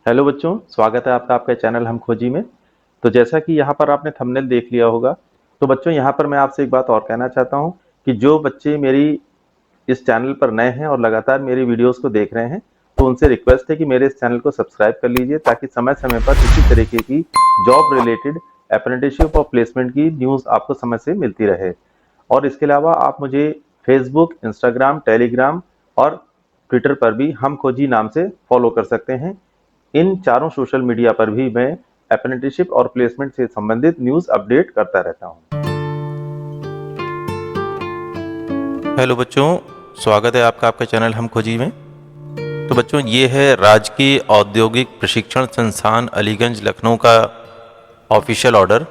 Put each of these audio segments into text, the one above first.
Hello बच्चों, स्वागत है आपका आपके चैनल हम खोजी में। तो जैसा कि यहाँ पर आपने थंबनेल देख लिया होगा, तो बच्चों यहाँ पर मैं आपसे एक बात और कहना चाहता हूँ कि जो बच्चे मेरी इस चैनल पर नए हैं और लगातार मेरी वीडियोस को देख रहे हैं, तो उनसे रिक्वेस्ट है कि मेरे इस चैनल को सब्सक्राइब कर लीजिए ताकि समय-समय पर इसी तरीके की जॉब रिलेटेड अप्रेंटिसशिप और प्लेसमेंट की न्यूज़ आपको समय से मिलती रहे। और इसके अलावा आप मुझे फेसबुक, इंस्टाग्राम, टेलीग्राम और ट्विटर पर भी हम खोजी नाम से फॉलो कर सकते हैं। इन चारों सोशल मीडिया पर भी मैं अप्रेंटिसशिप और प्लेसमेंट से संबंधित न्यूज़ अपडेट करता रहता हूँ। हेलो बच्चों, स्वागत है आपका आपके चैनल हम खोजी में। तो बच्चों, ये है राजकीय औद्योगिक प्रशिक्षण संस्थान अलीगंज लखनऊ का ऑफिशियल ऑर्डर,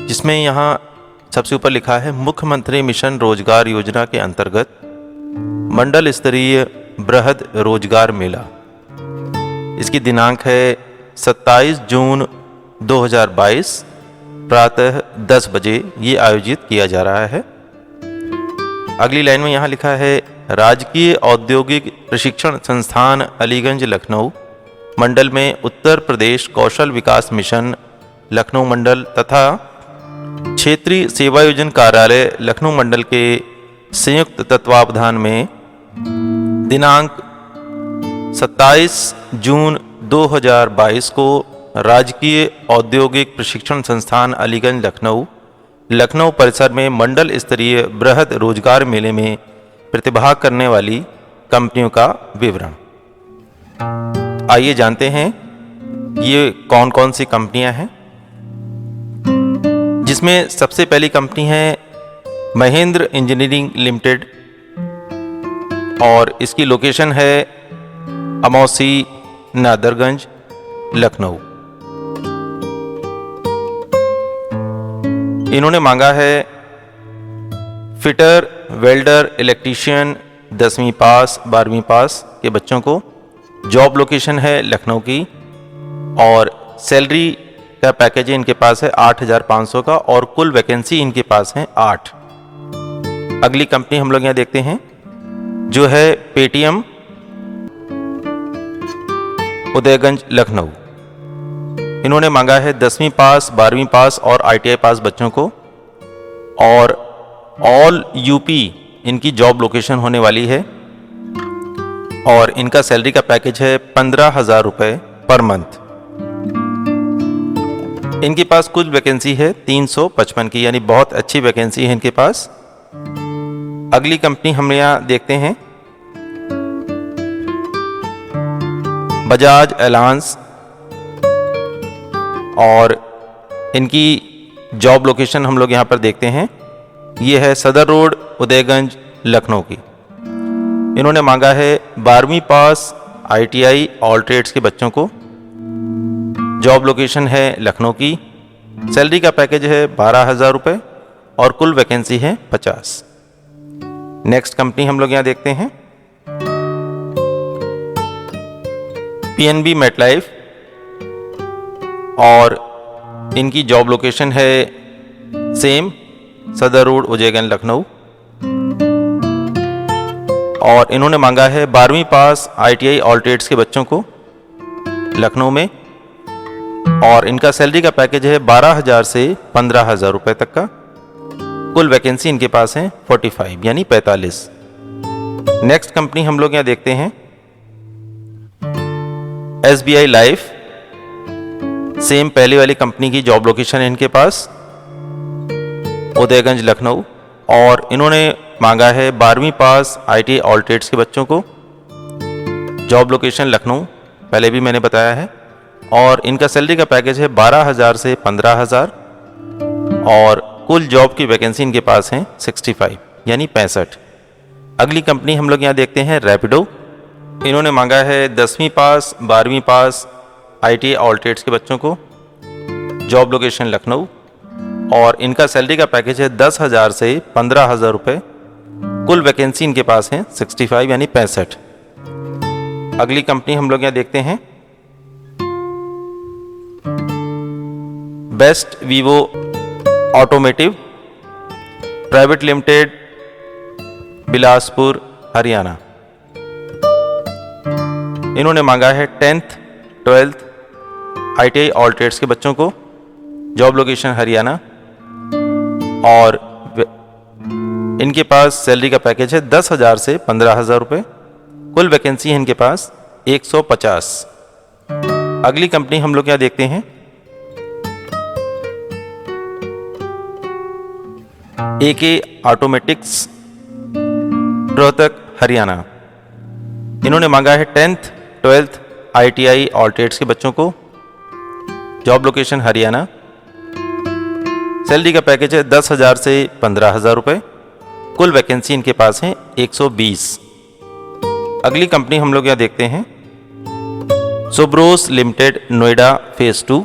जिसमें यहाँ सबसे ऊपर लिखा है मुख्यमंत्री मिशन रोजगार योजना के अंतर्गत मंडल स्तरीय बृहद रोजगार मेला। इसकी दिनांक है 27 जून 2022 प्रातः 10 बजे ये आयोजित किया जा रहा है। अगली लाइन में यहाँ लिखा है राजकीय औद्योगिक प्रशिक्षण संस्थान अलीगंज लखनऊ मंडल में उत्तर प्रदेश कौशल विकास मिशन लखनऊ मंडल तथा क्षेत्रीय सेवायोजन कार्यालय लखनऊ मंडल के संयुक्त तत्वावधान में दिनांक 27 जून 2022 को राजकीय औद्योगिक प्रशिक्षण संस्थान अलीगंज लखनऊ परिसर में मंडल स्तरीय बृहद रोजगार मेले में प्रतिभाग करने वाली कंपनियों का विवरण। आइए जानते हैं ये कौन कौन सी कंपनियां हैं, जिसमें सबसे पहली कंपनी है महेंद्र इंजीनियरिंग लिमिटेड और इसकी लोकेशन है अमौसी नादरगंज लखनऊ। इन्होंने मांगा है फिटर, वेल्डर, इलेक्ट्रीशियन 10वीं पास 12वीं पास के बच्चों को। जॉब लोकेशन है लखनऊ की और सैलरी का पैकेज इनके पास है 8,500 का और कुल वैकेंसी इनके पास है 8। अगली कंपनी हम लोग यहाँ देखते हैं जो है पेटीएम उदयगंज लखनऊ। इन्होंने मांगा है 10वीं पास 12वीं पास और ITI पास बच्चों को और ऑल यूपी इनकी जॉब लोकेशन होने वाली है और इनका सैलरी का पैकेज है 15,000 रुपये पर मंथ। इनके पास कुल वैकेंसी है 355 की, यानी बहुत अच्छी वैकेंसी है इनके पास। अगली कंपनी हम यहाँ देखते हैं बजाज एलायंस और इनकी जॉब लोकेशन हम लोग यहाँ पर देखते हैं, ये है सदर रोड उदयगंज लखनऊ की। इन्होंने मांगा है 12वीं पास ITI ऑल ट्रेड्स के बच्चों को। जॉब लोकेशन है लखनऊ की, सैलरी का पैकेज है 12,000 रुपये और कुल वैकेंसी है 50। नेक्स्ट कंपनी हम लोग यहाँ देखते हैं PNB मेटलाइफ और इनकी जॉब लोकेशन है सेम सदर रोड उदयगंज लखनऊ और इन्होंने मांगा है 12वीं पास ITI ऑल ट्रेड्स के बच्चों को लखनऊ में और इनका सैलरी का पैकेज है 12,000 से 15,000 रुपये तक का। कुल वैकेंसी इनके पास है 45 यानी 45। नेक्स्ट कंपनी हम लोग यहाँ देखते हैं SBI लाइफ, सेम पहले वाली कंपनी की जॉब लोकेशन है इनके पास उदयगंज लखनऊ और इन्होंने मांगा है 12वीं पास ITI ऑल ट्रेड्स के बच्चों को। जॉब लोकेशन लखनऊ पहले भी मैंने बताया है और इनका सैलरी का पैकेज है 12,000 से 15,000 और कुल जॉब की वैकेंसी इनके पास है 65 यानी 65। अगली कंपनी हम लोग यहाँ देखते हैं रैपिडो। इन्होंने मांगा है 10वीं पास 12वीं पास ITI ऑल ट्रेड्स के बच्चों को। जॉब लोकेशन लखनऊ और इनका सैलरी का पैकेज है 10,000 से 15,000 रुपये। कुल वैकेंसी इनके पास है 65 यानी 65। अगली कंपनी हम लोग यहाँ देखते हैं best Vivo automotive private limited Bilaspur Haryana. इन्होंने मांगा है 10th twelfth ITI all trades के बच्चों को, जॉब लोकेशन हरियाणा, और इनके पास सैलरी का पैकेज है 10,000 से 15,000 रुपये। कुल वैकेंसी है इनके पास 150। अगली कंपनी हम लोग क्या देखते हैं, AK ऑटोमेटिक्स, रोहतक हरियाणा। इन्होंने मांगा है 10th 12th ITI all trades के बच्चों को, जॉब लोकेशन हरियाणा। सैलरी का पैकेज है 10,000 से 15,000 रुपये। कुल वैकेंसी इनके पास है 120। अगली कंपनी हम लोग यहाँ देखते हैं, Subros limited Noida phase 2।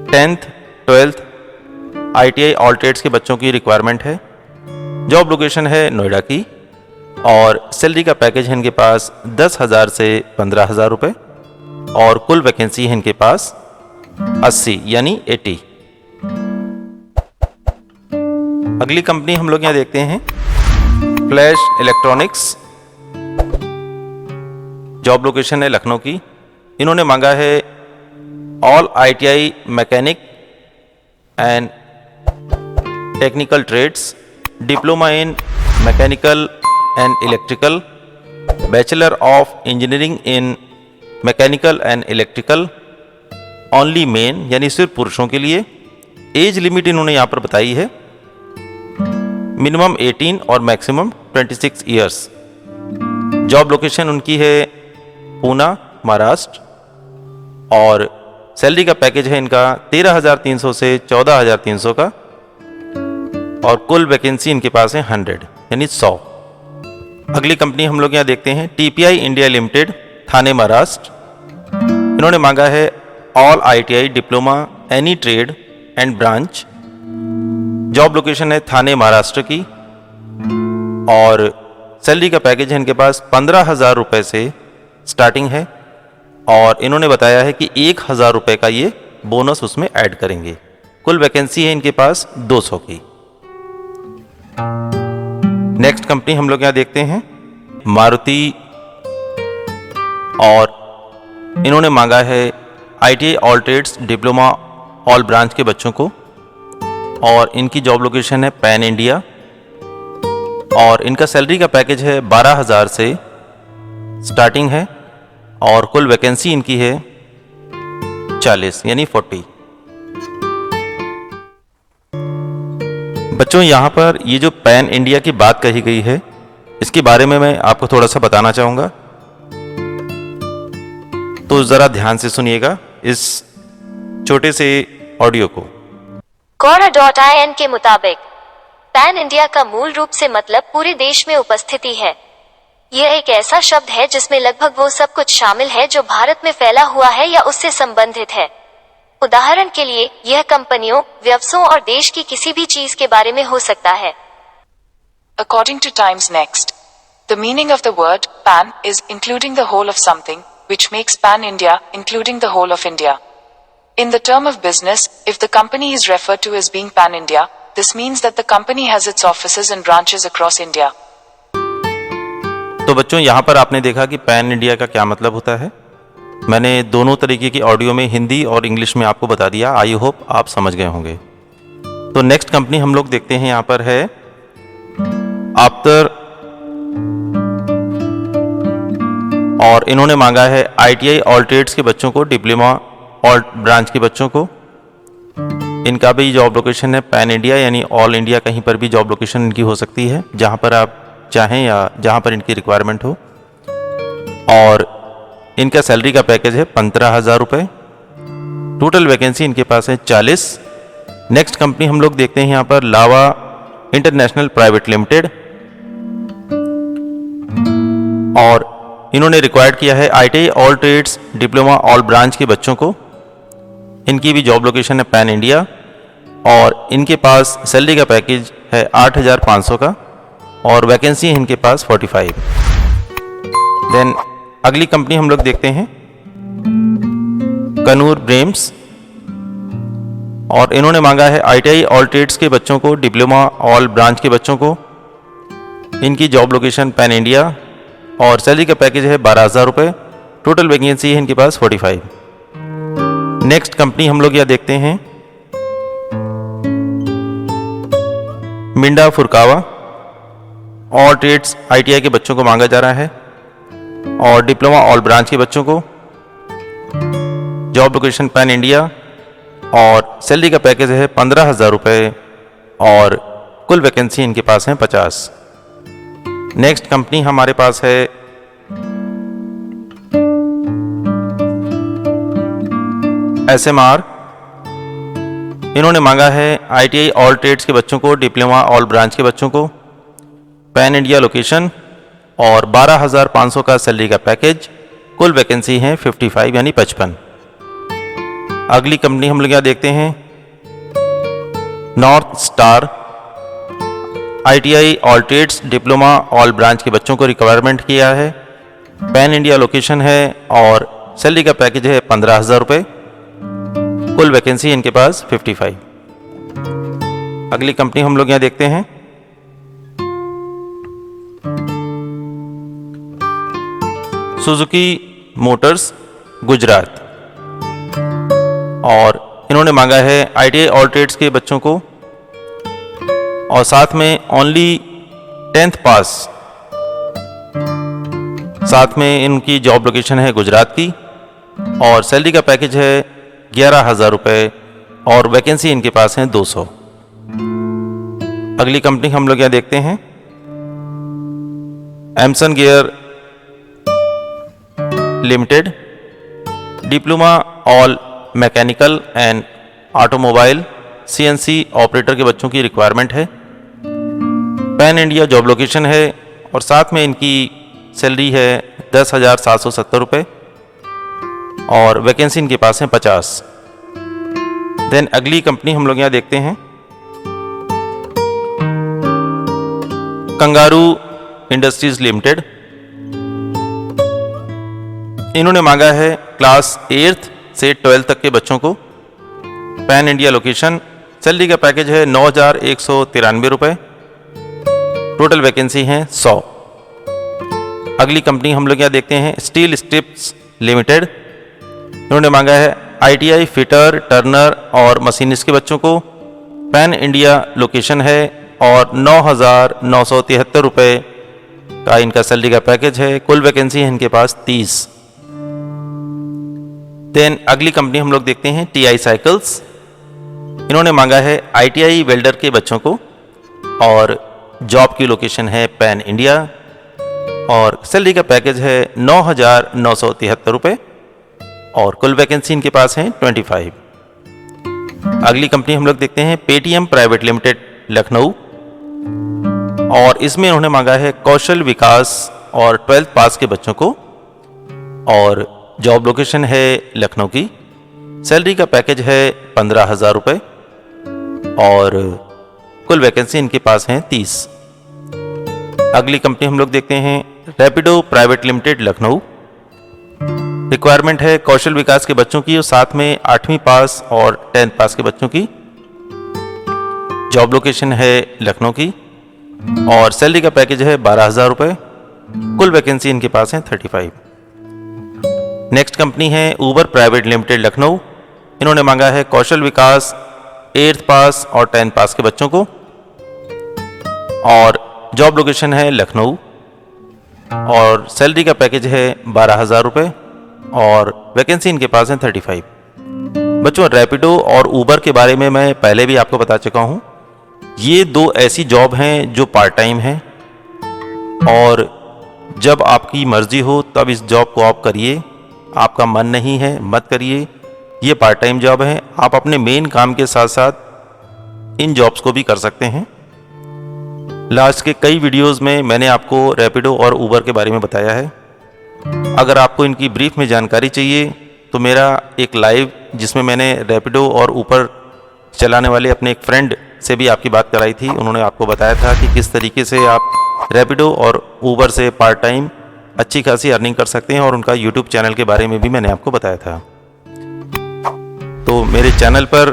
10th 12th ITI all trades के बच्चों की रिक्वायरमेंट है, जॉब लोकेशन है नोएडा की, और सैलरी का पैकेज है इनके पास 10,000 से 15,000 रुपये, और कुल वैकेंसी है इनके पास 80 यानी 80। अगली कंपनी हम लोग यहाँ देखते हैं, फ्लैश इलेक्ट्रॉनिक्स, जॉब लोकेशन है लखनऊ की। इन्होंने मांगा है all ITI mechanic and technical trades, diploma in mechanical and electrical, bachelor of engineering in mechanical and electrical, only men यानी सिर्फ पुरुषों के लिए। एज लिमिट इन्होंने यहाँ पर बताई है मिनिमम 18 और मैक्सिमम 26 ईयर्स। जॉब लोकेशन उनकी है पूना महाराष्ट्र, और सैलरी का पैकेज है इनका 13,300 से 14,300 का, और कुल वैकेंसी इनके पास है 100 यानी 100। अगली कंपनी हम लोग यहाँ देखते हैं, TPI इंडिया लिमिटेड थाने महाराष्ट्र। इन्होंने मांगा है all ITI diploma any trade and branch, job location है थाने महाराष्ट्र की, और सैलरी का पैकेज है इनके पास 15,000 रुपये से स्टार्टिंग है, और इन्होंने बताया है कि 1,000 रुपये का ये बोनस उसमें ऐड करेंगे। कुल वैकेंसी है इनके पास 200 की। नेक्स्ट कंपनी हम लोग यहाँ देखते हैं, मारुति, और इन्होंने मांगा है ITI all trades diploma all branch के बच्चों को, और इनकी जॉब लोकेशन है पैन इंडिया, और इनका सैलरी का पैकेज है 12,000 से स्टार्टिंग है, और कुल वैकेंसी इनकी है 40 यानी 40। बच्चों यहाँ पर ये जो पैन इंडिया की बात कही गई है, इसके बारे में मैं आपको थोड़ा सा बताना चाहूँगा, तो ज़रा ध्यान से सुनिएगा इस छोटे से ऑडियो को। Quora.in के मुताबिक पैन इंडिया का मूल रूप से मतलब पूरे देश में उपस्थिति है। यह एक ऐसा शब्द है जिसमें लगभग वो सब कुछ शामिल है जो भारत में फैला हुआ है या उससे संबंधित है। उदाहरण के लिए, यह कंपनियों, व्यवसायों और देश की किसी भी चीज के बारे में हो सकता है। According to Times Next, the meaning of the word pan is including the whole of something, which makes pan India including the whole of India. In the term of business, if the company is referred to as being pan India, this means that the company has its offices and branches across India. तो बच्चों यहाँ पर आपने देखा कि pan India का क्या मतलब होता है। मैंने दोनों तरीके की ऑडियो में हिंदी और इंग्लिश में आपको बता दिया। आई होप आप समझ गए होंगे। तो नेक्स्ट कंपनी हम लोग देखते हैं, यहाँ पर है आफ्टर, और इन्होंने मांगा है ITI ऑल ट्रेड्स के बच्चों को, डिप्लोमा ऑल ब्रांच के बच्चों को। इनका भी जॉब लोकेशन है पैन इंडिया यानी ऑल इंडिया, कहीं पर भी जॉब लोकेशन इनकी हो सकती है जहां पर आप चाहें या जहां पर इनकी रिक्वायरमेंट हो, और इनका सैलरी का पैकेज है 15,000 रुपये। टोटल वैकेंसी इनके पास है 40। नेक्स्ट कंपनी हम लोग देखते हैं यहाँ पर लावा इंटरनेशनल प्राइवेट लिमिटेड, और इन्होंने रिक्वायर्ड किया है ITI all trades diploma all branch के बच्चों को। इनकी भी जॉब लोकेशन है पैन इंडिया, और इनके पास सैलरी का पैकेज है 8,500 का, और वैकेंसी है इनके पास 45। देन अगली कंपनी हम लोग देखते हैं कनूर ब्रेम्स, और इन्होंने मांगा है ITI ऑल ट्रेड्स के बच्चों को, डिप्लोमा ऑल ब्रांच के बच्चों को। इनकी जॉब लोकेशन पैन इंडिया, और सैलरी का पैकेज है 12,000 रुपये, टोटल वैकेंसी है इनके पास 45। नेक्स्ट कंपनी हम लोग यहाँ देखते हैं मिंडा फुरकावा। ऑल ट्रेड्स ITI के बच्चों को मांगा जा रहा है और डिप्लोमा ऑल ब्रांच के बच्चों को। जॉब लोकेशन पैन इंडिया और सैलरी का पैकेज है 15,000 रुपये और कुल वैकेंसी इनके पास है 50। नेक्स्ट कंपनी हमारे पास है SMR। इन्होंने मांगा है ITI ऑल ट्रेड्स के बच्चों को, डिप्लोमा ऑल ब्रांच के बच्चों को, पैन इंडिया लोकेशन और 12,500 का सैलरी का पैकेज। कुल वैकेंसी है 55 यानी 55। अगली कंपनी हम लोग यहाँ देखते हैं north star. ITI all trades diploma all branch के बच्चों को रिक्वायरमेंट किया है। पैन इंडिया लोकेशन है और सैलरी का पैकेज है 15,000 रुपये। कुल वैकेंसी इनके पास 55। अगली कंपनी हम लोग यहाँ देखते हैं सुजुकी मोटर्स गुजरात और इन्होंने मांगा है ITI ऑल ट्रेड्स के बच्चों को और साथ में ओनली 10th पास। साथ में इनकी जॉब लोकेशन है गुजरात की और सैलरी का पैकेज है 11,000 रुपये और वैकेंसी इनके पास है 200। अगली कंपनी हम लोग यहाँ देखते हैं Emson gear limited. Diploma all mechanical and automobile CNC operator के बच्चों की रिक्वायरमेंट है। पैन इंडिया जॉब लोकेशन है और साथ में इनकी सैलरी है 10,770 रुपये और वैकेंसी इनके पास है 50। देन अगली कंपनी हम लोग यहाँ देखते हैं कंगारू इंडस्ट्रीज लिमिटेड। इन्होंने मांगा है क्लास 8th से 12th तक के बच्चों को। पैन इंडिया लोकेशन, सैलरी का पैकेज है 9,193 रुपये। टोटल वैकेंसी है 100। अगली कंपनी हम लोग यहाँ देखते हैं स्टील स्ट्रिप्स लिमिटेड। इन्होंने मांगा है ITI फिटर, टर्नर और मशीनिस्ट के बच्चों को। पैन इंडिया लोकेशन है और 9,973 रुपये का इनका सैलरी का पैकेज है। कुल वैकेंसी है इनके पास 30। देन अगली कंपनी हम लोग देखते हैं TI साइकिल्स। इन्होंने मांगा है ITI वेल्डर के बच्चों को और जॉब की लोकेशन है पैन इंडिया और सैलरी का पैकेज है 9,973 रुपये और कुल वैकेंसी इनके पास है 25। अगली कंपनी हम लोग देखते हैं पेटीएम प्राइवेट लिमिटेड लखनऊ और इसमें इन्होंने मांगा है कौशल विकास और 12th पास के बच्चों को और जॉब लोकेशन है लखनऊ की। सैलरी का पैकेज है 15,000 रुपये और कुल वैकेंसी इनके पास है 30। अगली कंपनी हम लोग देखते हैं Rapido private limited Lucknow. Requirement है कौशल विकास के बच्चों की और साथ में 8वीं पास और 10th पास के बच्चों की। जॉब लोकेशन है लखनऊ की और सैलरी का पैकेज है 12,000 रुपये। कुल वैकेंसी इनके पास है 35। नेक्स्ट कंपनी है ऊबर प्राइवेट लिमिटेड लखनऊ। इन्होंने मांगा है कौशल विकास 8th पास और 10th पास के बच्चों को और जॉब लोकेशन है लखनऊ और सैलरी का पैकेज है 12,000 रुपये और वैकेंसी इनके पास है 35। बच्चों, रैपिडो और ऊबर के बारे में मैं पहले भी आपको बता चुका हूँ। ये दो ऐसी जॉब हैं जो पार्ट टाइम हैं और जब आपकी मर्जी हो तब इस जॉब को आप करिए। आपका मन नहीं है मत करिए। ये पार्ट टाइम जॉब है। आप अपने मेन काम के साथ साथ इन जॉब्स को भी कर सकते हैं। लास्ट के कई वीडियोस में मैंने आपको रैपिडो और ऊबर के बारे में बताया है। अगर आपको इनकी ब्रीफ में जानकारी चाहिए तो मेरा एक लाइव जिसमें मैंने रैपिडो और ऊबर चलाने वाले अपने एक फ्रेंड से भी आपकी बात कराई थी। उन्होंने आपको बताया था कि किस तरीके से आप रैपिडो और ऊबर से पार्ट टाइम अच्छी खासी अर्निंग कर सकते हैं और उनका यूट्यूब चैनल के बारे में भी मैंने आपको बताया था। तो मेरे चैनल पर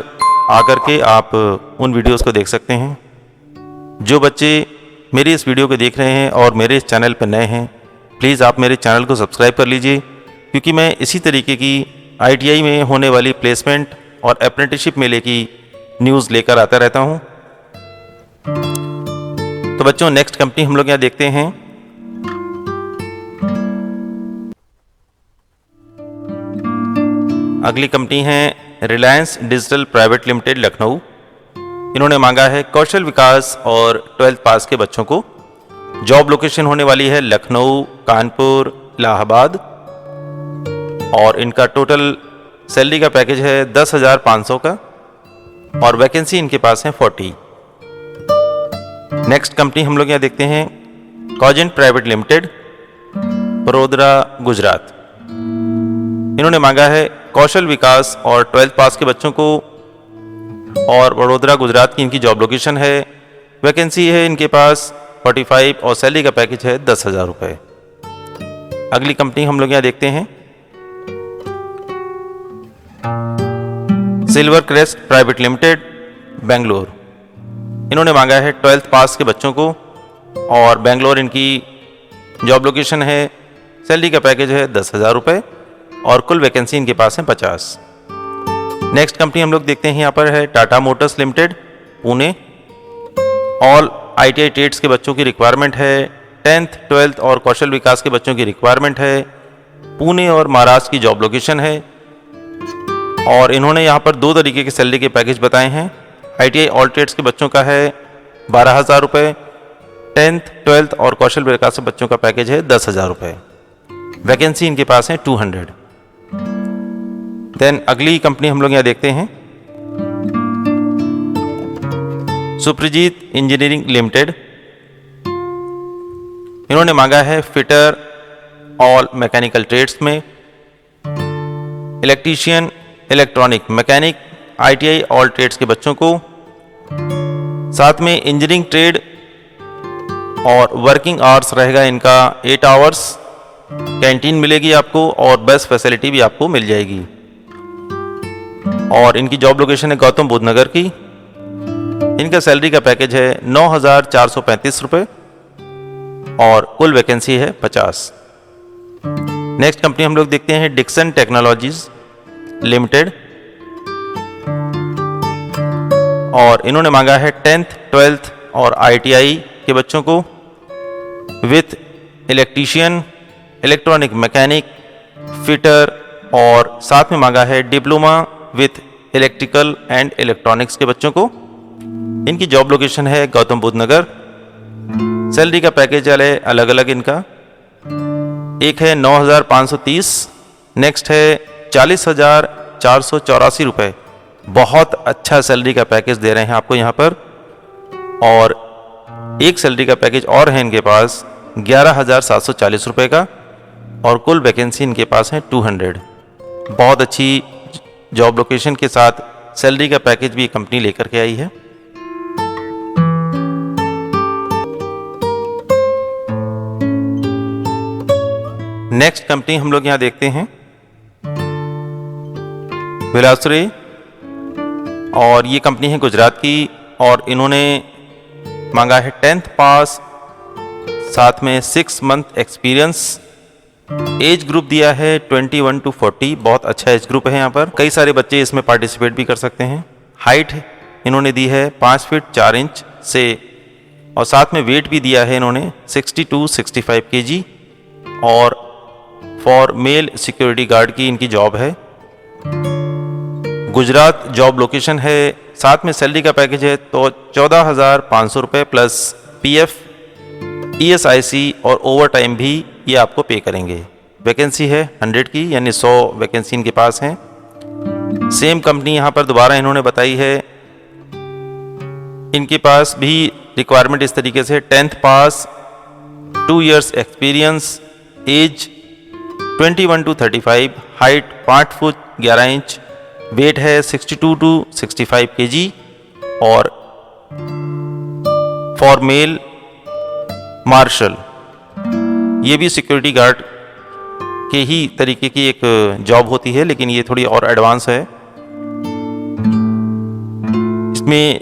आकर के आप उन वीडियोस को देख सकते हैं। जो बच्चे मेरी इस वीडियो को देख रहे हैं और मेरे इस चैनल पर नए हैं, प्लीज़ आप मेरे चैनल को सब्सक्राइब कर लीजिए क्योंकि मैं इसी तरीके की ITI में होने वाली प्लेसमेंट और अप्रेंटिसशिप मेले की न्यूज़ लेकर आता रहता हूँ। तो बच्चों नेक्स्ट कंपनी हम लोग यहाँ देखते हैं। अगली कंपनी है Reliance digital private limited Lucknow. इन्होंने मांगा है कौशल विकास और 12th पास के बच्चों को। जॉब लोकेशन होने वाली है लखनऊ, कानपुर, इलाहाबाद और इनका टोटल सैलरी का पैकेज है 10,500 का और वैकेंसी इनके पास है 40। नेक्स्ट कंपनी हम लोग यहाँ देखते हैं कॉजेंट प्राइवेट लिमिटेड, वडोदरा, गुजरात। इन्होंने मांगा है कौशल विकास और 12th पास के बच्चों को और वडोदरा, गुजरात की इनकी जॉब लोकेशन है। वैकेंसी है इनके पास 45 और सैलरी का पैकेज है 10,000 रुपये। अगली कंपनी हम लोग यहाँ देखते हैं silver crest private limited, Bangalore. इन्होंने मांगा है 12th पास के बच्चों को और बेंगलोर इनकी जॉब लोकेशन है। सैलरी का पैकेज है 10,000 रुपये और कुल वैकेंसी इनके पास है 50। नेक्स्ट कंपनी हम लोग देखते हैं यहाँ पर है Tata motors limited, Pune. All ITI trades के बच्चों की रिक्वायरमेंट है। 10th, 12th और कौशल विकास के बच्चों की रिक्वायरमेंट है। पुणे और महाराष्ट्र की जॉब लोकेशन है और इन्होंने यहाँ पर 2 तरीके के सैलरी के पैकेज बताए हैं। ITI ऑल ट्रेड्स के बच्चों का है 12,000 रुपये। 10th, 12th और कौशल विकास के बच्चों का पैकेज है 10,000 रुपये। वैकेंसी इनके पास है 200। देन अगली कंपनी हम लोग यहाँ देखते हैं सुप्रजीत इंजीनियरिंग लिमिटेड। इन्होंने मांगा है फिटर ऑल मैकेनिकल ट्रेड्स में, electrician, electronic, mechanic, ITI all trades के बच्चों को। साथ में इंजीनियरिंग ट्रेड और वर्किंग आवर्स रहेगा इनका 8 आवर्स। कैंटीन मिलेगी आपको और बस फैसिलिटी भी आपको मिल जाएगी और इनकी जॉब लोकेशन है गौतम बुद्ध नगर की। इनका सैलरी का पैकेज है 9,435 रुपये और कुल वैकेंसी है 50। नेक्स्ट कंपनी हम लोग देखते हैं डिक्सन टेक्नोलॉजीज लिमिटेड और इन्होंने मांगा है 10th, 12th और ITI के बच्चों को with electrician, electronic, mechanic, fitter और साथ में मांगा है diploma with electrical and electronics के बच्चों को। इनकी जॉब लोकेशन है गौतम बुद्ध नगर। सैलरी का पैकेज है अलग अलग इनका, एक है 9,530, नेक्स्ट है 40,484 रुपये। बहुत अच्छा सैलरी का पैकेज दे रहे हैं आपको यहाँ पर और एक सैलरी का पैकेज और है इनके पास 11,740 रुपये का और कुल वैकेंसी इनके पास है 200। बहुत अच्छी जॉब लोकेशन के साथ सैलरी का पैकेज भी कंपनी लेकर के आई है। नेक्स्ट कंपनी हम लोग यहां देखते हैं विलासरे और ये कंपनी है गुजरात की और इन्होंने मांगा है 10th पास, साथ में 6 मंथ एक्सपीरियंस। एज ग्रुप दिया है 21 to 40, बहुत अच्छा एज ग्रुप है। यहाँ पर कई सारे बच्चे इसमें पार्टिसिपेट भी कर सकते हैं। हाइट इन्होंने दी है 5 फीट 4 इंच से और साथ में वेट भी दिया है इन्होंने 60 to 65 kg और फॉर मेल सिक्योरिटी गार्ड की इनकी जॉब है। गुजरात जॉब लोकेशन है। साथ में सैलरी का पैकेज है तो 14,500 रुपये प्लस PF, ESIC और ओवर टाइम भी ये आपको पे करेंगे। वैकेंसी है 100 की, यानी 100 वैकेंसी इनके पास हैं। सेम कंपनी यहाँ पर दोबारा इन्होंने बताई है। इनके पास भी रिक्वायरमेंट इस तरीके से 10th पास, 2 years experience, age 21 to 35, height 5 feet 11 inch, weight है 62 to 65 kg और फॉर मेल मार्शल, ये भी सिक्योरिटी गार्ड के ही तरीके की एक जॉब होती है लेकिन ये थोड़ी और एडवांस है। इसमें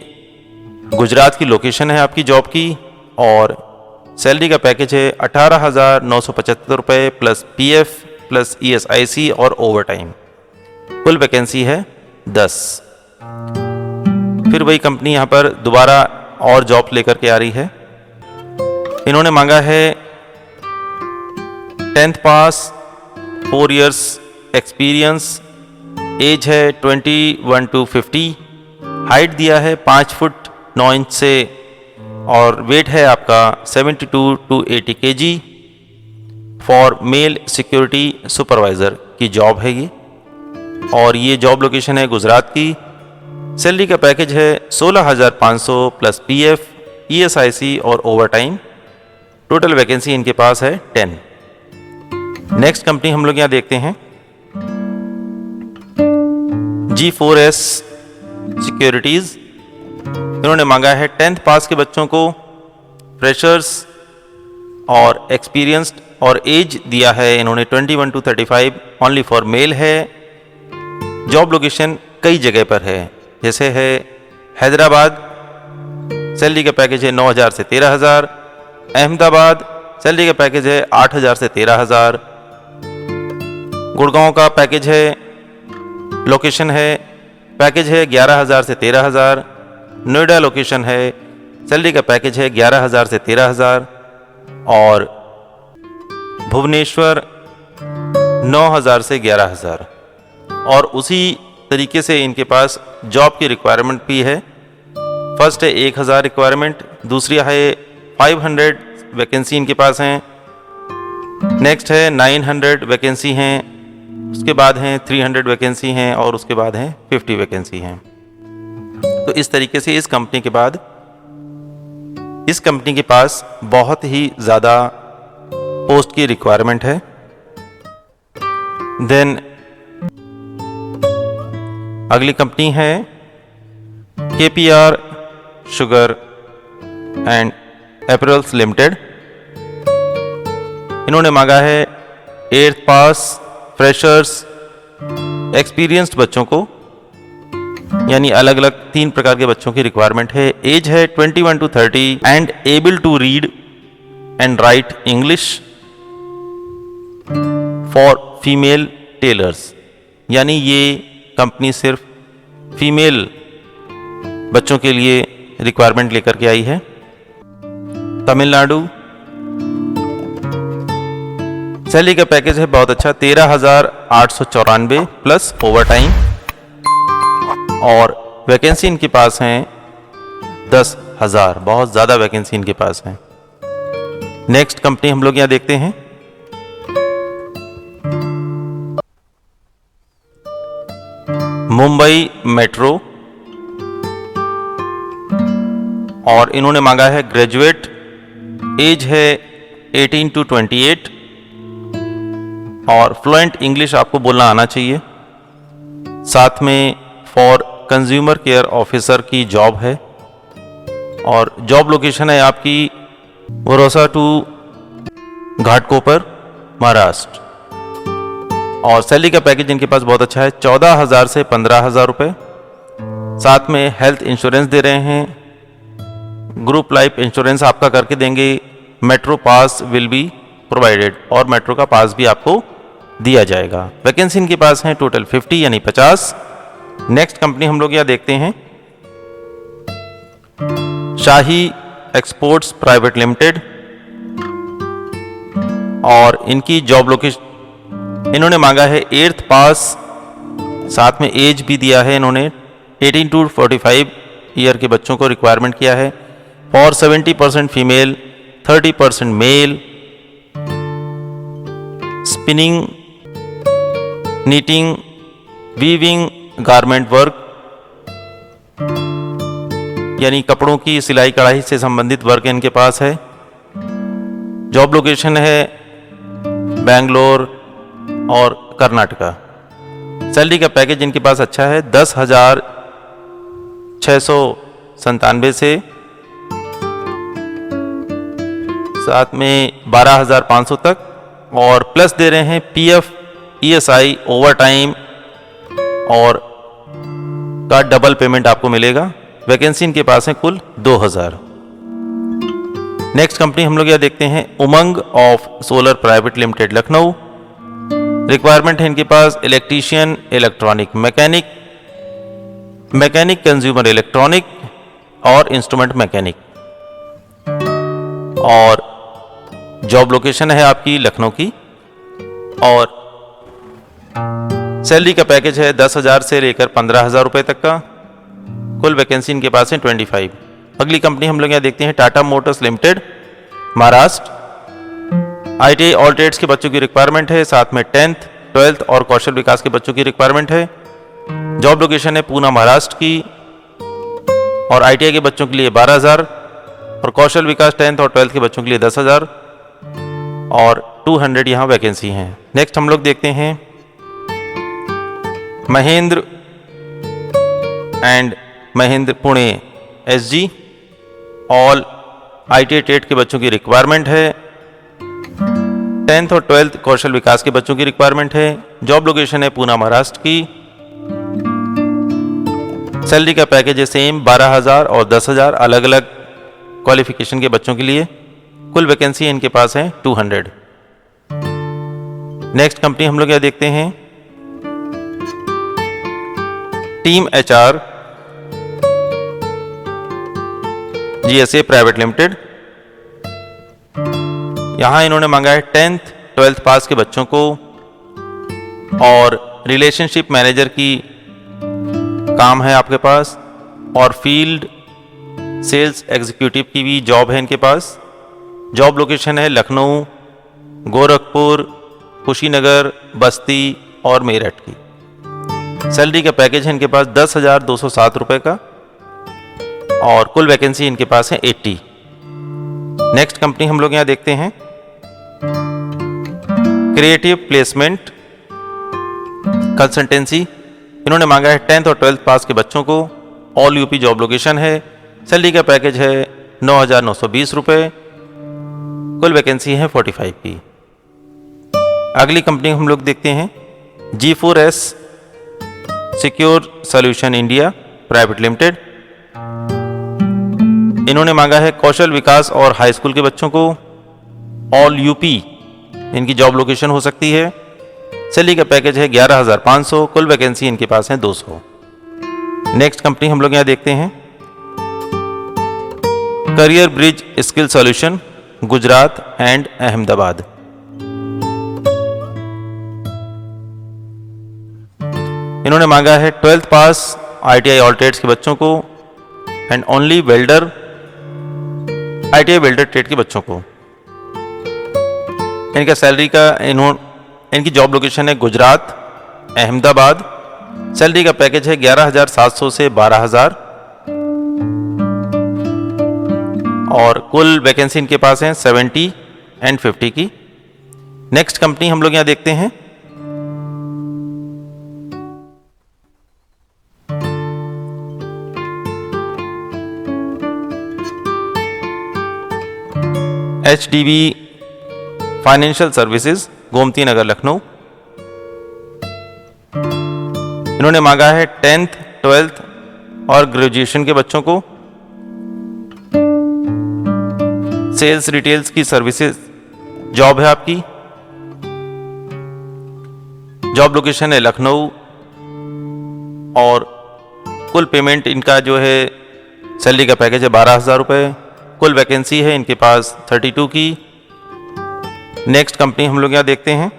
गुजरात की लोकेशन है आपकी जॉब की और सैलरी का पैकेज है 18,975 रुपये प्लस PF प्लस ESIC और ओवरटाइम। कुल वैकेंसी है 10। फिर वही कंपनी यहाँ पर दोबारा और जॉब लेकर के आ रही है। इन्होंने मांगा है 10th पास, 4 years एक्सपीरियंस, एज है 21 to 50, हाइट दिया है 5 फुट 9 इंच से और वेट है आपका 72 to 80 kg। For male security supervisor की जॉब है ये, और ये जॉब लोकेशन है गुजरात की। सैलरी का पैकेज है 16,500 प्लस PF, ESIC और ओवरटाइम। टोटल वैकेंसी इनके पास है 10। नेक्स्ट कंपनी हम लोग यहाँ देखते हैं G4S सिक्योरिटीज। इन्होंने मांगा है 10th पास के बच्चों को, फ्रेशर्स और एक्सपीरियंस्ड, और एज दिया है इन्होंने 21 to 35, ओनली फॉर मेल है। जॉब लोकेशन कई जगह पर है, जैसे है हैदराबाद, सैलरी का पैकेज है 9,000 से 13,000। अहमदाबाद, सैलरी का पैकेज है 8,000 से 13,000। गुड़गांव का पैकेज है, लोकेशन है, पैकेज है 11,000 से 13,000। नोएडा लोकेशन है, सैलरी का पैकेज है 11,000 से 13,000। और भुवनेश्वर 9,000 से 11,000। और उसी तरीके से इनके पास जॉब की रिक्वायरमेंट भी है। फर्स्ट है 1,000 रिक्वायरमेंट, दूसरी है 500 वैकेंसी इनके पास हैं। नेक्स्ट है 900 वैकेंसी हैं, उसके बाद हैं 300 वैकेंसी हैं, और उसके बाद हैं 50 वैकेंसी हैं। तो इस तरीके से इस कंपनी के बाद इस कंपनी के पास बहुत ही ज़्यादा पोस्ट की रिक्वायरमेंट है। देन अगली कंपनी है KPR शुगर एंड एपरल्स लिमिटेड। इन्होंने मांगा है 8th पास, फ्रेशर्स, एक्सपीरियंस्ड बच्चों को, यानी अलग अलग 3 प्रकार के बच्चों की रिक्वायरमेंट है। एज है 21 to 30 and able to read and write English. For female tailors, यानी ये कंपनी सिर्फ फीमेल बच्चों के लिए रिक्वायरमेंट लेकर के आई है। तमिलनाडु, सैलरी का पैकेज है बहुत अच्छा, 13,894 प्लस ओवरटाइम, और वैकेंसी इनके पास हैं 10,000। बहुत ज़्यादा वैकेंसी इनके पास है। नेक्स्ट कंपनी हम लोग यहाँ देखते हैं मुंबई मेट्रो, और इन्होंने मांगा है ग्रेजुएट, एज है 18 to 28, और फ्लुएंट इंग्लिश आपको बोलना आना चाहिए। साथ में फॉर कंज्यूमर केयर ऑफिसर की जॉब है, और जॉब लोकेशन है आपकी वरोसा टू घाटकोपर, महाराष्ट्र। और सैलरी का पैकेज इनके पास बहुत अच्छा है, 14,000 से 15,000 रुपये। साथ में हेल्थ इंश्योरेंस दे रहे हैं, ग्रुप लाइफ इंश्योरेंस आपका करके देंगे। Metro pass will be provided, और मेट्रो का पास भी आपको दिया जाएगा। वैकेंसी इनके पास है टोटल 50 यानी 50। नेक्स्ट कंपनी हम लोग यहाँ देखते हैं शाही एक्सपोर्ट्स प्राइवेट लिमिटेड, और इनकी जॉब लोकेशन इन्होंने मांगा है 8th पास, साथ में एज भी दिया है इन्होंने 18 to 45 ईयर के बच्चों को रिक्वायरमेंट किया है। For 70% female, 30% male. Spinning, knitting, weaving, garment work, यानी कपड़ों की सिलाई कढ़ाई से संबंधित वर्क इनके पास है। जॉब लोकेशन है बेंगलोर और कर्नाटका। सैलरी का पैकेज इनके पास अच्छा है, 10,697 से साथ में 12,500 तक, और प्लस दे रहे हैं PF, ESI, ओवरटाइम और का डबल पेमेंट आपको मिलेगा। वैकेंसी इनके पास है कुल 2,000। नेक्स्ट कंपनी हम लोग यह देखते हैं Umang of solar private limited Lucknow. Requirement है इनके पास electrician, electronic mechanic, mechanic consumer electronic और इंस्ट्रूमेंट मैकेनिक। और जॉब लोकेशन है आपकी लखनऊ की। और सैलरी का पैकेज है 10,000 से लेकर 15,000 रुपए तक का। कुल वैकेंसी इनके पास है 25। अगली कंपनी हम लोग यहाँ देखते हैं Tata motors limited, Maharashtra. ITI all trades के बच्चों की रिक्वायरमेंट है, साथ में 10th, 12th और कौशल विकास के बच्चों की रिक्वायरमेंट है। जॉब लोकेशन है पूना, महाराष्ट्र की। और ITI के बच्चों के लिए 12,000 और कौशल विकास 10th और 12th के बच्चों के लिए 10,000 और 200 यहाँ वैकेंसी हैं। नेक्स्ट हम लोग देखते हैं Mahendra and Mahendra Pune SG, all ITI trade के बच्चों की रिक्वायरमेंट है। 10th और 12th कौशल विकास के बच्चों की रिक्वायरमेंट है। जॉब लोकेशन है पूना, महाराष्ट्र की। सैलरी का पैकेज है सेम 12,000 और 10,000 अलग अलग क्वालिफिकेशन के बच्चों के लिए। कुल वैकेंसी इनके पास है 200। नेक्स्ट कंपनी हम लोग यहाँ देखते हैं team HR GSA private limited. यहां इन्होंने मांगा है 10th, 12th पास के बच्चों को और रिलेशनशिप मैनेजर की काम है आपके पास और फील्ड सेल्स एग्जीक्यूटिव की भी जॉब है इनके पास। जॉब लोकेशन है लखनऊ, गोरखपुर, कुशीनगर, बस्ती और मेरठ की। सैलरी का पैकेज है इनके पास 10,207 रुपए का और कुल वैकेंसी इनके पास है 80। नेक्स्ट कंपनी हम लोग यहाँ देखते हैं क्रिएटिव प्लेसमेंट कंसल्टेंसी। इन्होंने मांगा है 10th और 12th पास के बच्चों को, ऑल यूपी जॉब लोकेशन है। सैलरी का पैकेज है 9,920 रुपए। कुल वैकेंसी है 45 की। अगली कंपनी हम लोग देखते हैं G4S secure solution India private limited. इन्होंने मांगा है कौशल विकास और हाई स्कूल के बच्चों को, ऑल यूपी इनकी जॉब लोकेशन हो सकती है। सैलरी का पैकेज है 11,500। कुल वैकेंसी इनके पास है 200। नेक्स्ट कंपनी हम लोग यहाँ देखते हैं career bridge skill solution, Gujarat and Ahmedabad. इन्होंने मांगा है 12th पास ITI ऑल ट्रेड्स के बच्चों को and only welder ITI welder trade के बच्चों को। इनका सैलरी का इनकी जॉब लोकेशन है गुजरात, अहमदाबाद। सैलरी का पैकेज है 11,700 से 12,000 और कुल वैकेंसी इनके पास है 70 एंड 50 की। नेक्स्ट कंपनी हम लोग यहाँ देखते हैं HDB financial services, Gomti Nagar, Lucknow. इन्होंने मांगा है 10th, 12th और ग्रेजुएशन के बच्चों को। सेल्स रिटेल्स की सर्विसेज जॉब है आपकी। जॉब लोकेशन है लखनऊ और कुल पेमेंट इनका जो है सैलरी का पैकेज है 12,000 रुपये। कुल वैकेंसी है इनके पास 32 की। नेक्स्ट कंपनी हम लोग यहाँ देखते हैं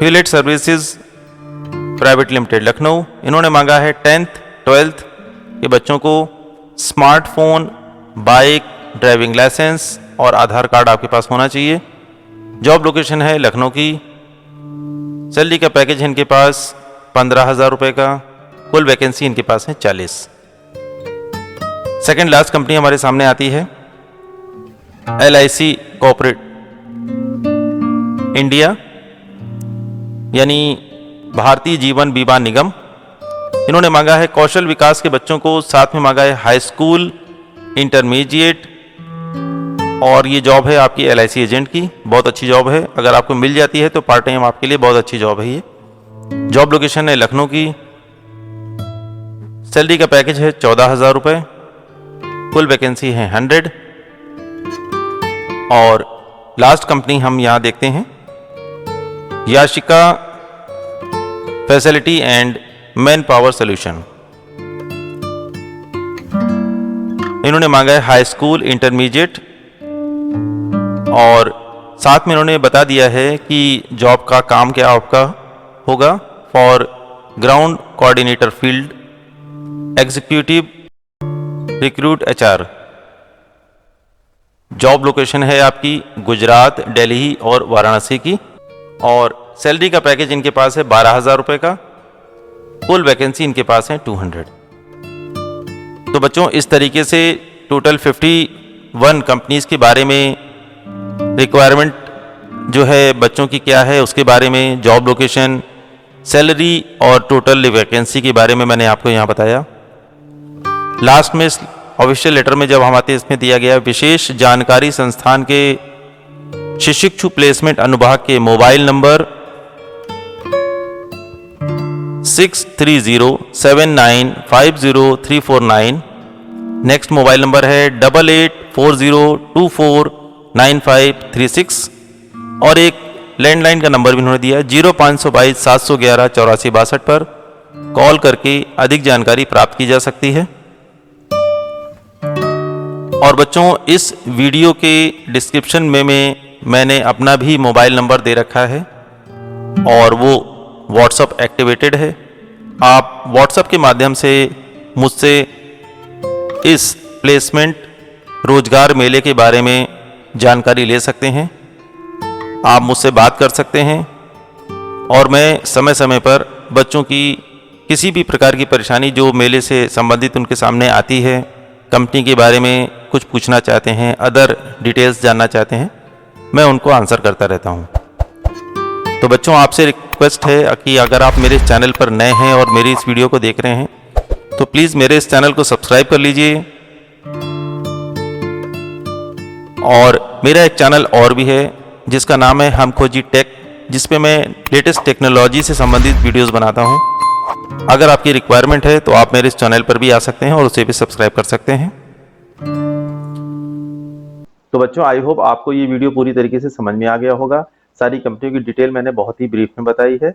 Hewlett services private limited, Lucknow. इन्होंने मांगा है 10th, 12th के बच्चों को स्मार्टफोन, बाइक, ड्राइविंग लाइसेंस और आधार कार्ड आपके पास होना चाहिए। जॉब लोकेशन है लखनऊ की। सैलरी का पैकेज है इनके पास 15,000 रुपये का। कुल वैकेंसी इनके पास है 40। सेकेंड लास्ट कंपनी हमारे सामने आती है LIC कॉर्पोरेट इंडिया यानी भारतीय जीवन बीमा निगम। इन्होंने मांगा है कौशल विकास के बच्चों को, साथ में मांगा है हाई स्कूल, इंटरमीडिएट और ये जॉब है आपकी LIC एजेंट की। बहुत अच्छी जॉब है, अगर आपको मिल जाती है तो पार्ट टाइम आपके लिए बहुत अच्छी जॉब है ये। जॉब लोकेशन है लखनऊ की। सैलरी का पैकेज है 14,000 रुपये। कुल वैकेंसी है 100 और लास्ट कंपनी हम यहाँ देखते हैं, Yashika facility and man power solution. इन्होंने मांगा है हाई स्कूल, इंटरमीडिएट, और साथ में इन्होंने बता दिया है कि जॉब का काम क्या आपका होगा। For ground coordinator field, executive recruit HR। Job location है आपकी गुजरात, दिल्ली और वाराणसी की, और सैलरी का पैकेज इनके पास है 12,000 रुपये का। फुल वैकेंसी इनके पास है 200। तो बच्चों इस तरीके से टोटल 51 कंपनीज के बारे में रिक्वायरमेंट जो है बच्चों की क्या है उसके बारे में, जॉब लोकेशन, सैलरी और टोटल वैकेंसी के बारे में मैंने आपको यहाँ बताया। लास्ट में ऑफिशियल लेटर में जब हम आते हैं इसमें दिया गया विशेष जानकारी संस्थान के शिक्षु प्लेसमेंट अनुभाग के mobile number 6307950349। Next mobile number है 8840249536, और एक लैंडलाइन का नंबर भी उन्होंने दिया है 0522 711 8462 पर कॉल करके अधिक जानकारी प्राप्त की जा सकती है। और बच्चों इस वीडियो के डिस्क्रिप्शन में मैंने अपना भी मोबाइल नंबर दे रखा है और वो व्हाट्सएप एक्टिवेटेड है। आप व्हाट्सएप के माध्यम से मुझसे इस प्लेसमेंट रोजगार मेले के बारे में जानकारी ले सकते हैं, आप मुझसे बात कर सकते हैं, और मैं समय समय पर बच्चों की किसी भी प्रकार की परेशानी जो मेले से संबंधित उनके सामने आती है, कंपनी के बारे में कुछ पूछना चाहते हैं, अदर डिटेल्स जानना चाहते हैं, मैं उनको आंसर करता रहता हूं। तो बच्चों आपसे रिक्वेस्ट है कि अगर आप मेरे इस चैनल पर नए हैं और मेरी इस वीडियो को देख रहे हैं तो प्लीज़ मेरे इस चैनल को सब्सक्राइब कर लीजिए। और मेरा एक चैनल और भी है जिसका नाम है हम खोजी टेक, जिसपे मैं लेटेस्ट टेक्नोलॉजी से संबंधित वीडियोस बनाता हूं। अगर आपकी रिक्वायरमेंट है तो आप मेरे इस चैनल पर भी आ सकते हैं और उसे भी सब्सक्राइब कर सकते हैं। तो बच्चों आई होप आपको ये वीडियो पूरी तरीके से समझ में आ गया होगा। सारी कंपनियों की डिटेल मैंने बहुत ही ब्रीफ में बताई है।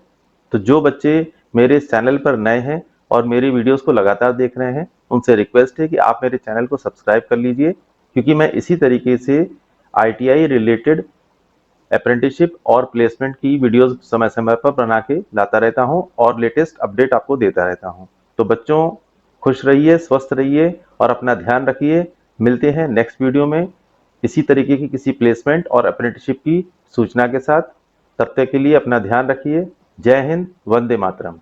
तो जो बच्चे मेरे इस चैनल पर नए हैं और मेरी वीडियोस को लगातार देख रहे हैं, उनसे रिक्वेस्ट है कि आप मेरे चैनल को सब्सक्राइब कर लीजिए, क्योंकि मैं इसी तरीके से ITI रिलेटेड अप्रेंटिसशिप और प्लेसमेंट की वीडियोस समय समय पर बना के लाता रहता हूं और लेटेस्ट अपडेट आपको देता रहता हूं। तो बच्चों खुश रहिए, स्वस्थ रहिए और अपना ध्यान रखिए। मिलते हैं नेक्स्ट वीडियो में इसी तरीके की किसी प्लेसमेंट और अप्रेंटिसशिप की सूचना के साथ। तब तक के लिए अपना ध्यान रखिए। जय हिंद, वंदे मातरम।